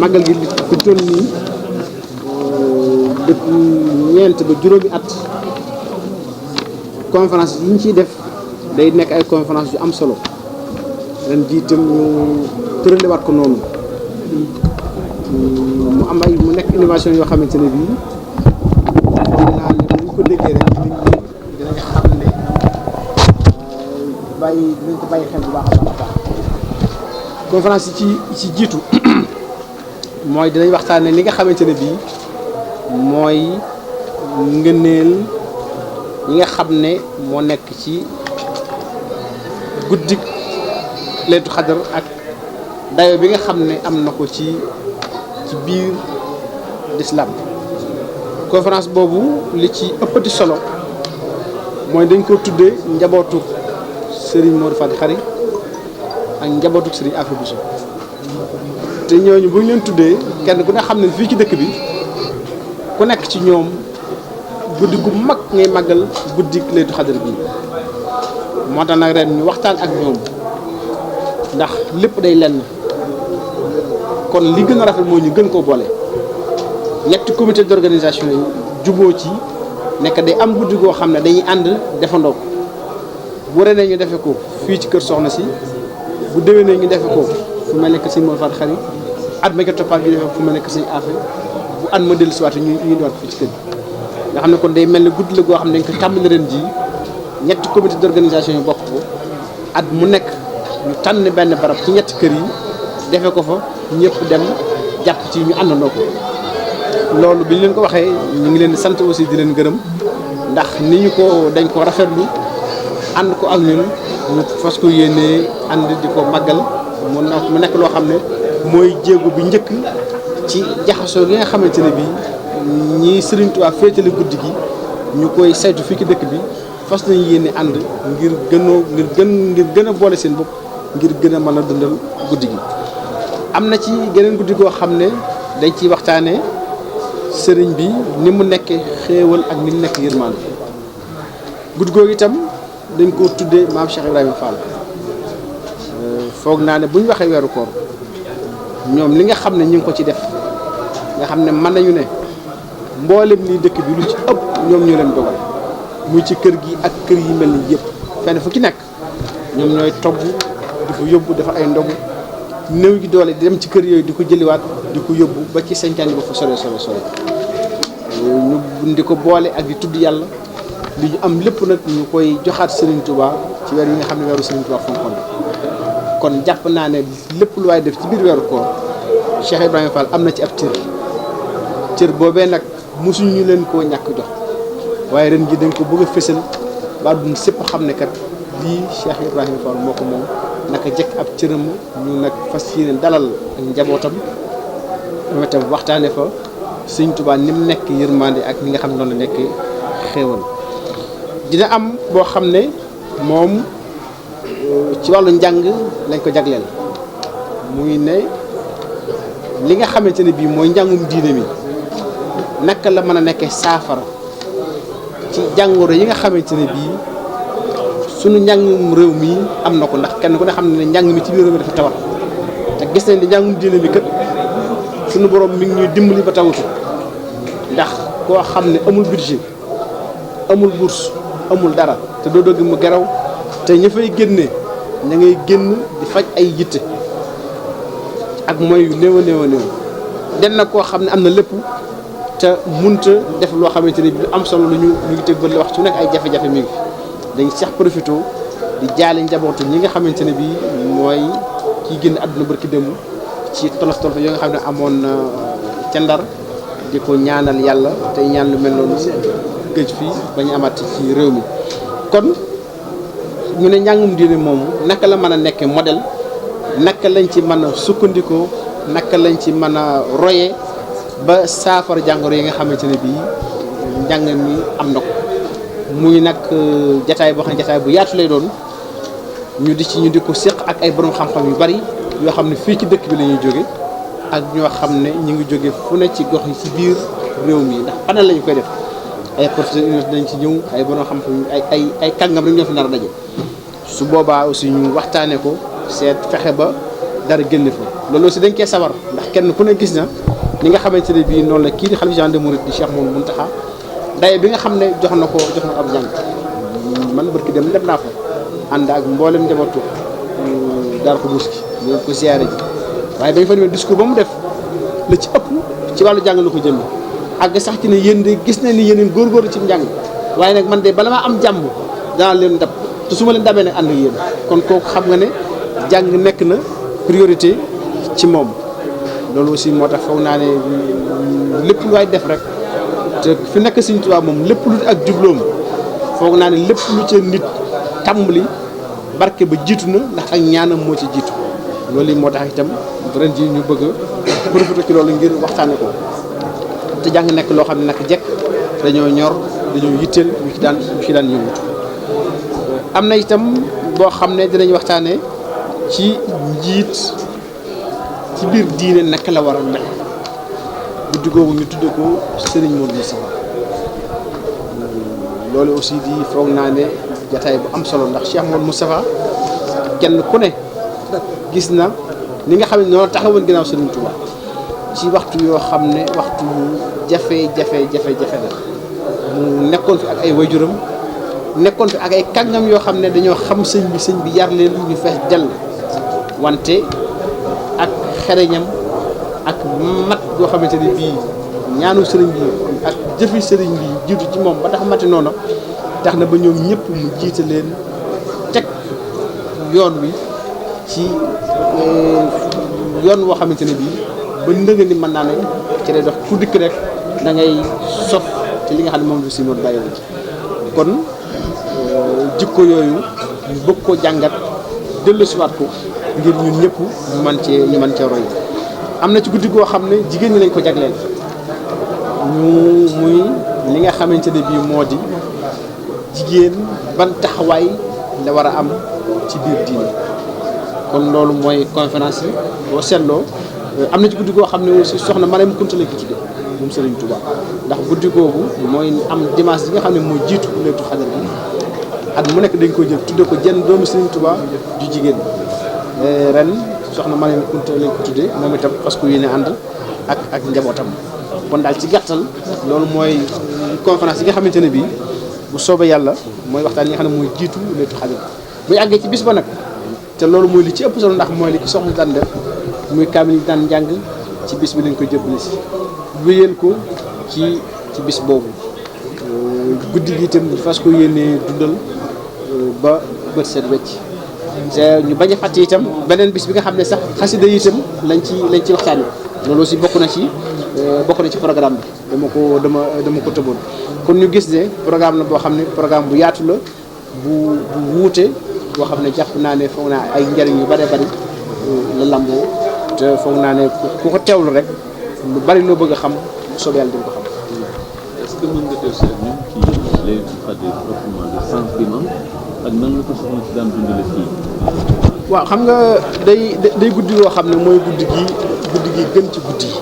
màggal gi fi toll nii depuis ñeent ba juróomi at conférence yi ñu ciy def day nekk ay conférence yu am solo ren jii itam ñu tëralewaat ko noonu mu am ay mu nekk innovation yoo xamante ne bii dinaa ne bu ñu ko déggee rek nit ñi dinañ xam ne dinañ ko bàyyi xel bu baax a baax a baax conférence yi ci jiitu mooy dinañ waxtaane li nga xamante ne bii mooy ngëneel yi nga xam ne moo nekk ci guddik Laylatul Qadr ak dayo bi nga xam ne am na ko ci biir l'islam. conférence boobu li ci ëppati solo mooy dañ ko tuddee njabootu Serigne Modou Fati Khary ak njabootu Serigne Afia Bousso te ñooñu bu ñu leen tuddee kenn ku ne xam ne fii ci dëkk bi ku nekk ci ñoom guddi gu mag ngay màggal guddi Laylatul Qadr bii moo tax nag ren ñu waxtaan ak ñoom ndax lépp day lenn kon li gën a rafet mooy ñu gën koo boole ñetti comité d'organisation yi juboo ci nekk day am guddi goo xam ne dañuy ànd defandoo ko bu renee ñu defe ko fii ci kër soxna si bu déwénee ñu defe ko fu mel ne que Serigne Modou Fati Khary at ma ko toppaat ñu defe ko fu mel ne que Serigne Afia bu at ma dellu siwaat ñu doon fii ci kër nga xam ne kon day mel ne guddi la goo xam ne dañ ko tàmbali ren ji ñetti comité d'organisation yi bokk ko at mu nekk ñu tànn benn barab ci ñetti kër yi defe ko fa ñëpp dem jàpp ci ñu àndandoo ko loolu bi ñu leen ko waxee ñu ngi leen di sant aussi di leen gërëm ndax ni ñu ko dañ ko rafetlu ànd ko ak ñun ñu fas ko yéenee ànd di ko màggal mu nekk loo xam ne mooy jéego bi njëkk ci jaxasoo gi nga xamante ne bii ñii Serigne Touba féetale guddi gi ñu koy saytu fii ci dëkk bi fas nañu yéene ànd ngir gën a boole seen bopp ngir gën a mën a dundal guddi gi. am na ci geneen guddi goo xam ne dañ ciy waxtaanee sëriñ bi ni mu nekkee xéewal ak ni mu nekk yërmande guddi googu itam dañ koo tuddee maam Cheikh Ibrahima Fall foog naa ne bu ñu waxee weeru koor ñoom li nga xam ne ñu ngi ko ci def nga xam ne mën nañu ne mboolem lii dëkk bi lu ci ëpp ñoom ñoo leen dogal muy ci kër gi ak kër yi mel ni yëpp fenn fu ci nekk ñoom ñooy togg di ko yóbbu dafa ay ndogu néew gi doole di dem ci kër yooyu di ko jëliwaat di ko yóbbu ba ci sañcaan yi ba fa sore ñu di ko boole ak di tudd yàlla li ñu am lépp nag ñu koy joxaat Serigne Touba ci weer yi nga xam ne weeru Serigne Touba fonkoon kon jàpp naa ne lépp lu waay def ci biir weeru koor Cheikh Ibrahima Fall am na ci ab cër boobee nag mosuñu leen koo ñàkk jox waaye ren ji dañ ko bëgg a fësal ba àdduna sépp xam ne kat lii Cheikh Ibrahima Fall moo ko moom naka jëkk ab cëram ñu nag fas yéene dalal ak njabootam moom itam waxtaane fa Serigne Touba ni mu nekk yërmande ak ni nga xam ne noonu la nekk xéewal dina am boo xam ne moom ci wàllu njàng lañ ko jagleel muy ne li nga xamante ne bii mooy njàngum diine mi naka la mën a nekkee saafara ci jàngoro yi nga xamante ne bii sunu njàngum réew mi am na ko ndax kenn ku ne xam ne njàng mi ci biir réew mi dafa tawat te gis nañ ni njàngum diine mi kat sunu borom mi ngi ñuy dimbali ba tawatu ndax koo xam ne amul budget amul bourse amul dara te doo dogg mu geraw te ña fay génne ña ngay génn di faj ay yitte ak mooy yu néew a néew den na koo xam ne am na lépp te munta def loo xamante ne bi lu am solo lu ñu ngi teg ba wax su nekk ay jafe-jafe mi ngi fi dañ sax profité di jaale njabootu ñi nga xamante ne bii mooy kii génn àdduna barki démb ci tolof tolof yoo nga xam ne amoon na ca Ndar di ko ñaanal yàlla tey ñaan lu mel noonu gëj fii ba ñu amaat ci réew mi kon ñu ne njàngum diine moomu naka la mën a nekkee modèle naka lañ ci mën a sukkandikoo naka lañ ci mën a royee ba saafara jàngoro yi nga xamante ne bii njàng mi am na ko muy nag jataay boo xam ne jataay bu yaatu lay doon ñu di ko séq ak ay borom xam-xam yu bari yoo xam ne fii ci dëkk bi la ñuy jóge ak ñoo xam ne ñu ngi jóge fu ne ci gox yi ci biir réew mi ndax panel lañu koy def ay professeurs université dañ ci ñëw ay borom xam-xam ay kàngam rek ñoo fi nar a daje su boobaa aussi ñu waxtaanee ko seet fexe ba dara génn fa loolu aussi dañ koy sawar ndax kenn ku ne gis na ni nga xamante ne bii noonu la kii di xalifa général des mourides di Cheikh Mouhamadou Mountakha daye bi nga xam ne jox na ko ab jàng man barki dem naa fa ànd ak mboolem njabootu daal ko buus gi ñu ko ziyaare ji waaye bañ fa demee discours ba mu def la ci ëpp ci wàllu jàng la ko jëmee ak sax ci ne yéen de gis na ni yéen góorgóorlu ci njàng waaye nag man de bala maa am jàmm danaa leen dab te su ma leen dabee nag ànd ak yéen kon kooku xam nga ne jàng nekk na priorité ci moom loolu aussi moo tax foog naa ne lépp lu waay def rek te fi nekk Sëriñ Tuubaa moom lépp lu ak jubloom foog naa ne lépp lu ca nit tàmbali barke ba jiitu na ndax ak ñaanam moo ci jiitu loolu moo tax itam ren ji ñu bëgg a profité ci loolu ngir waxtaane ko te jàng nekk loo xam ne nag jekk dañoo ñor dañoo yitteel ñu ci daan yëngutu am na itam boo xam ne dinañ waxtaane ci njiit ci biir diine naka la war a mel guddi googu ñu tudde ko Serigne Modou Moustapha loolu aussi di foog naa ne jataay bu am solo ndax Cheikh Modou Moustapha kenn ku ne gis na ni nga xam ne noonu taxawoon ginnaaw Serigne Touba ci waxtu yoo xam ne waxtu jafe-jafe la mu nekkoon fi ak ay waajuram nekkoon fi ak ay kàngam yoo xam ne dañoo xam sëñ bi yar leen ñu fees dell wante ak xereñam ak mat goo xamante ne bii ñaanu sëriñ bi ak jëfi sëriñ bi jiitu ci moom ba tax mati noonu tax na ba ñoom ñëpp mu jiite leen teg yoon wi ci yoon woo xamante ne bii ba ndënga ni mën naa ne ci lay dox ku dikk rek da ngay sof ci li nga xam ne moom la si noonu bàyyiwu ci kon jikko yooyu ñu bëgg ko jàngat dellusiwaat ko ngir ñun ñëpp ñu mën cee roy am na ci guddi goo xam ne jigéen ñi lañ ko jagleel muy li nga xamante ne bii moo di jigéen ban taxawaay la war a am ci biir diine kon loolu mooy conférence yi boo seetloo am na ci guddi goo xam ne aussi soxna Mariam Kunta lañ ko tudde moom Serigne Touba ndax guddi googu mooy am dimanche bi nga xam ne mooy jiitu Laylatul Qadr bi at mu nekk dañ ko jël tudde ko jenn doomu Serigne Touba ju jigéen ren soxna Mariam Kunta lañ ko tuddee moom itam parce que yéene ànd ak njabootam kon daal ci gàttal loolu mooy conférence yi nga xamante ne bii bu soobee yàlla mooy waxtaan yi nga xam ne mooy jiitu Laylatul Qadr buy àggee ci bis ba nag te loolu mooy li ci ëpp solo ndax mooy li ci soxna daan def muy kaamil yi daan njàng ci bis bi lañ koy jëbbali si wéyal ko ci bis boobu guddi gi itam fas ko yéenee dundal ba bët set wecc ñu bañ a fàtte itam beneen bis bi nga xam ne sax xasida yi itam lañ ci waxtaanee loolu aussi bokk na ci programme bi dama ko tëboon kon ñu gis ne programme la boo xam ne programme bu yaatu la bu wuute boo xam ne jàpp naa ne foog naa ay njëriñ yu bari la lamboo te foog naa ne ku ko teewlu rek lu bari loo bëgg a xam soobee yàlla di nga ko xam. est-ce que mën nga def seet ñun ci Laylatul Qadr proprement le sens bi moom ak nan la ko soxna si daan dundale fii. waaw xam nga day guddi yoo xam ne mooy guddi gi gën ci guddi yi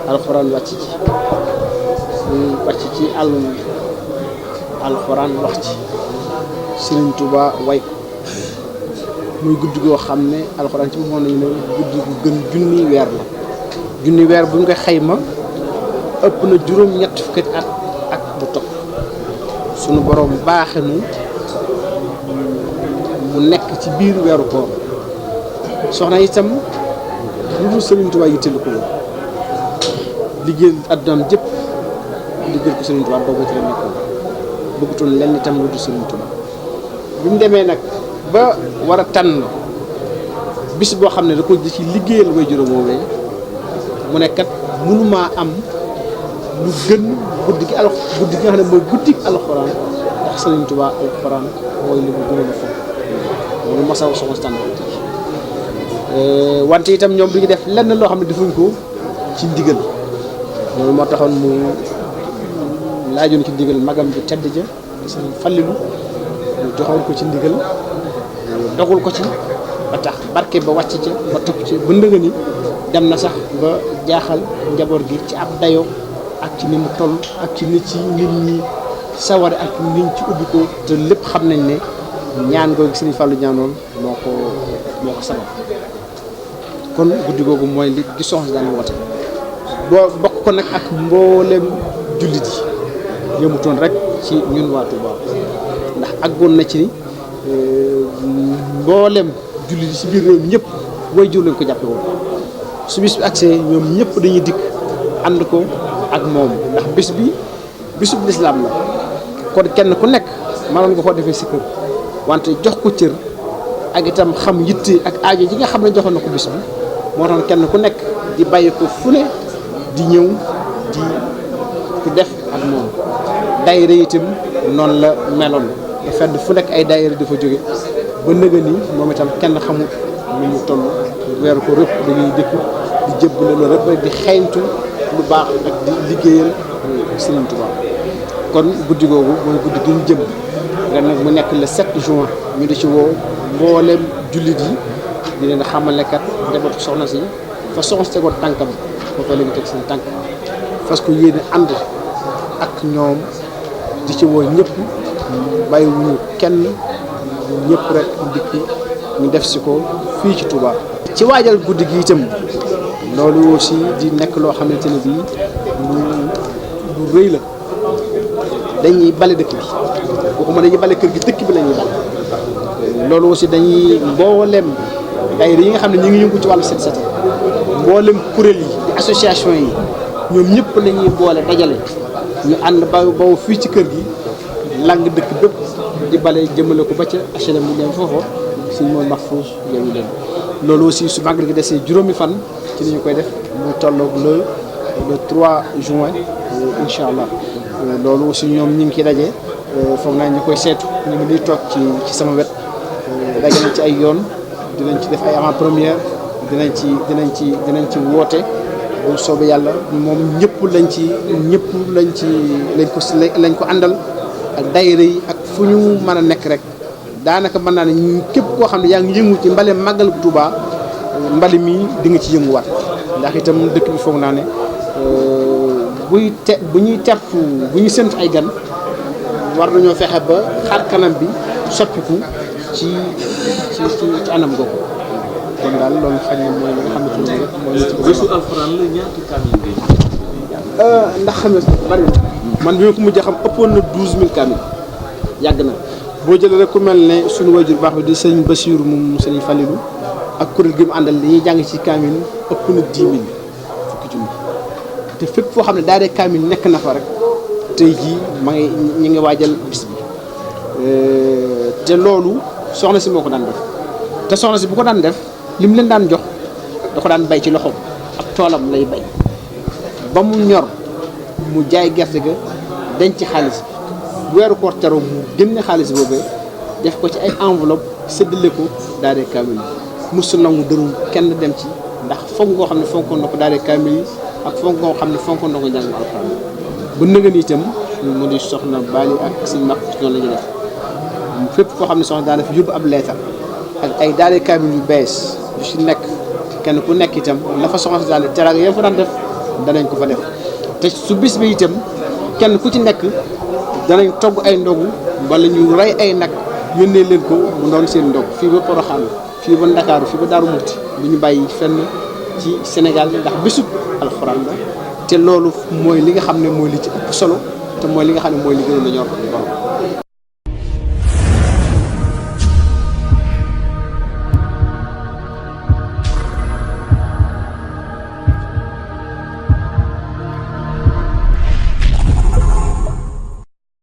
alxuraan wàcc ci alxuraan wax ci Serigne Touba way muy guddi goo xam ne alxuraan ci moom nañu ne guddi gu gën junni weer la junni weer bu ñu koy xayma ëpp na juróom-ñett fukki at ak bu topp sunu borom baaxe nu mu nekk ci biir weeru koor soxna itam lu dul Serigne Touba yitteelu ko woon liggéey addunaam jëpp liggéey ko Serigne Touba boobu ci la nekkoon bëggutoon lenn itam lu dul Serigne Touba bi mu demee nag ba war a tànn bis boo xam ne da ko ci liggéeyal way juróom woowee mu ne kat mënumaa am lu gën guddi gi nga xam ne mooy guddi alxuraan ndax Serigne Touba alxuraan mooy li mu gënoon a foog loolu masaw soxna si tànn wante itam ñoom du ñu def lenn loo xam ne defuñ ko ci ndigal loolu moo taxoon mu laajoon ci ndigal magam bi tedd ja Serigne Fallilou mu joxoon ko ci ndigal dogul ko ci ba tax barke ba wàcc ca ba topp ci ba ndëga ni dem na sax ba jaaxal njaboot gi ci ab dayo ak ci ni mu toll ak ci nit ñi saware ak niñ ci ubbi ko te lépp xam nañ ne ñaan googu Serigne Fallou ñaanoon moo ko sabab kon guddi googu mooy li gi soxna si daan woote boo bokk ko nag ak mboolem jullit yi yëmutoon rek ci ñun waa Touba ndax àggoon na ci mboolem jullit yi ci biir réew mi ñëpp way jur lañ ko jàppe woon su bis bi agsee ñoom ñëpp dañuy dikk ànd ko ak moom ndax bis bi bisub lislaam la kon kenn ku nekk mënoon nga koo defee si kër wante jox ko cër ak itam xam yitte ak aajo ji nga xam ne joxoon na ko bis bi moo tax kenn ku nekk di bàyyi ko fu ne di ñëw di ku def ak moom daayira itam noonu la meloon te fedd fu nekk ay daayira dafa jóge ba nëga ni moom itam kenn xamul nu mu toll weeru ko rëpp dañuy dëkk di jëbbale loolu rek di xeeñtu lu baax ak di liggéeyal Sëriñ Tuubaa kon guddi googu mooy guddi gi ñu jëm ren nag mu nekk le 7 juin ñu di ci woo mboolem jullit yi di leen xamal ne kat njabootu soxna si fa soxna si tegoon tànkam foofu la ñu teg seen tànk parce que yéen ànd ak ñoom di ci woo ñëpp bàyyiwuñu kenn ñëpp rek dikk ñu def si ko fii ci Touba. ci waajal guddi gi itam loolu aussi di nekk loo xamante ne bii lu rëy la dañuy bale dëkk bi waxuma dañuy bale kër gi dëkk bi la ñuy bale loolu aussi dañuy mboolem daayira yi nga xam ne ñu ngi yëngu ci wàllu set set mboolem kuréel yi di association yi ñoom ñëpp la ñuy boole dajale ñu ànd ba fii ci kër gi lang dëkk bépp di bale jëmale ko ba ca HLM mu dem foofu suñu mooy Mahfouz yow leen loolu aussi su màggal gi desee juróomi fan ci li ñu koy def mu tolloog le 3 juin incha allah loolu aussi ñoom ñu ngi ciy daje foog naa ñu koy seetu ñu ngi nii toog ci sama wet daje nañ ci ay yoon dinañ ci def ay avant première dinañ ci woote bu soobee yàlla moom ñëpp lañ ko àndal ak daayira yi ak fu ñu mën a nekk rek daanaka mën naa ne képp koo xam ne yaa ngi yëngu ci mbale màggal bu Touba mbali mi di nga ci yënguwaat ndax itam dëkk bi foog naa ne bu ñuy tertu bu ñuy séntu ay gan war nañoo fexe ba xar kanam bi soppiku ci anam googu kon daal loolu xëy na mooy li nga xamante ne mooy ci bésu alxuraan la ñaata kaamil ngay ndax xam nga bari man bi ma ko mujjee xam ëppoon na 12000 kaamil yàgg na boo jëlee rek ku mel ne suñu wajur baax bi di sëñ Bassirou moom sëñ Falilou ak kuréel gi mu àndal li ñuy jàng ci kaamil ëpp na 10 000 fukki junni te fépp foo xam ne daal de kaamil nekk na fa rek tey jii ñu ngi waajal bis bi te loolu soxna si moo ko daan def te soxna si bu ko daan def li mu leen daan jox da ko daan bay ci loxoom ak toolam lay bay ba mu ñor mu jaay gerte ga denc xaalis bu weeru koor teroo mu génne xaalis boobee def ko ci ay enveloppe séddale ko daal de kaamil yi musu nangu dërëm kenn dem ci ndax fonk ngoo xam ne fonkoon na ko daal de kaamil yi ak fonk ngoo xam ne fonkoon na ko njàng alxuraan ba nëgën itam mu di soxna Bali ak suñu mag noonu la ñuy def fépp koo xam ne soxna daana fi yóbbu ab leetar ak ay daal de kaamil yu bees yu si nekk kenn ku nekk itam la fa soxna si daal teraanga yéen fa daan def danañ ko fa def te su bis bi itam kenn ku ci nekk danañ togg ay ndogu wala ñu rey ay nag yónnee leen ko mu doon seen ndog fii ba Porokhane fii ba Ndakaaru fii ba Daaru Muxti du ñu bàyyi fenn ci Sénégal ndax bésub alxuraan la te loolu mooy li nga xam ne mooy li ci ëpp solo te mooy li nga xam ne mooy li gën a ñor borom